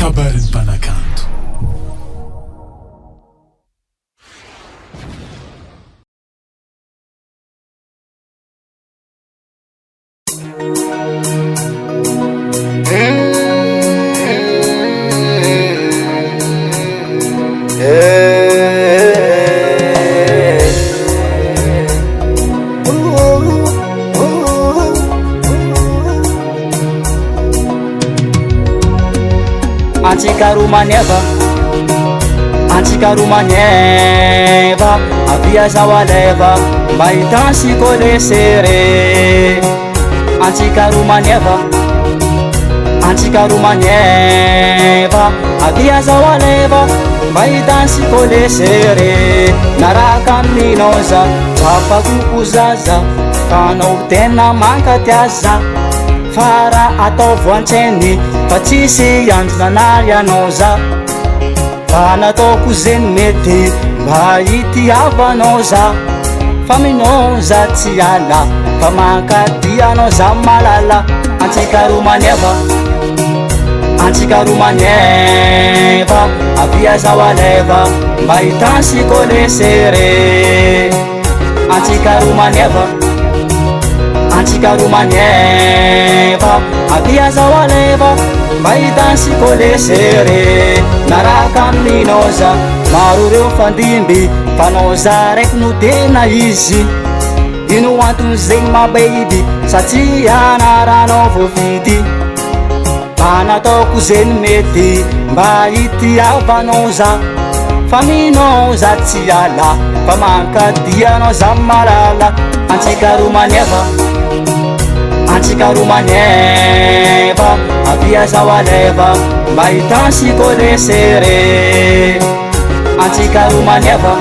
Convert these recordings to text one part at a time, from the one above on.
kabarin'ny mpanakanto. Antsika romaneva avia zao aleva mba hitansi kolesere. Antsika romaneva avia zao aleva mba hitansi kolesere. Naraka aminao za vapako zaza fanao tena mankatiaza fara ataovo antseny fa tsisy andronanary anao za. Fa nataoko zeny mety mba hitiavanao za. Fa minao za tsy ala fa mankadia za malala. Antsika romaneva avia zao aleva mba hitansi kolesere. Antsika romaneva avia zao aleva mba hitansi kolesere. Naraka aminao za maro reo fandimby fanao za raiky no tena izy. Ino antony zegny mababy satria anaranao voavidy. Fa nataoko zeny mety mba hitiavanao za. Fa minao za tsy ala fa mankadianao za malala. Antsika romaneva avia zao aleva mba hitansi kolesere. Antsika romaneva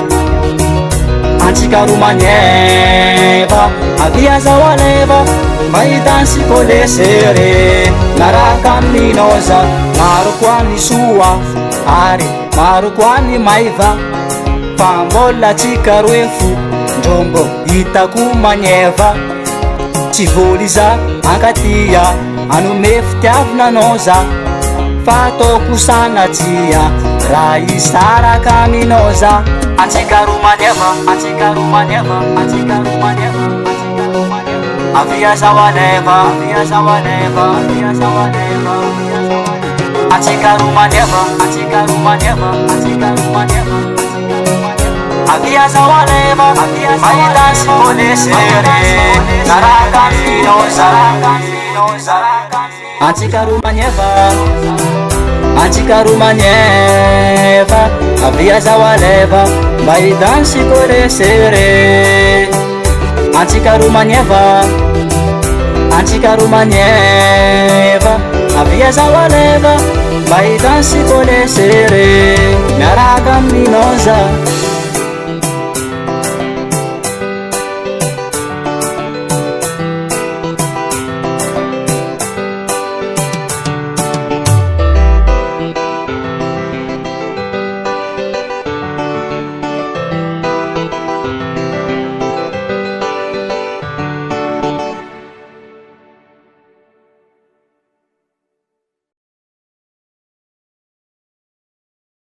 avia zao aleva mba hitansi kolesere. Naraka aminao za maro koa ny soa ary maro koa ny maiva. Fa mbola tsika roe fo ndrombo hitako magneva. Tsy voly za ankatia anome fitiavananao za. Fa ataoko sanatria raha isaraka aminao za. Antsika romaneva avia zao aleva Antsika romaneva avia zao aleva mba hitansi kolesere. Naraka aminao za. Antsika romaneva avia zao aleva mba hitansi kolesere. Antsika romaneva avia zao aleva mba hitansi kolesere. Miaraka aminao za.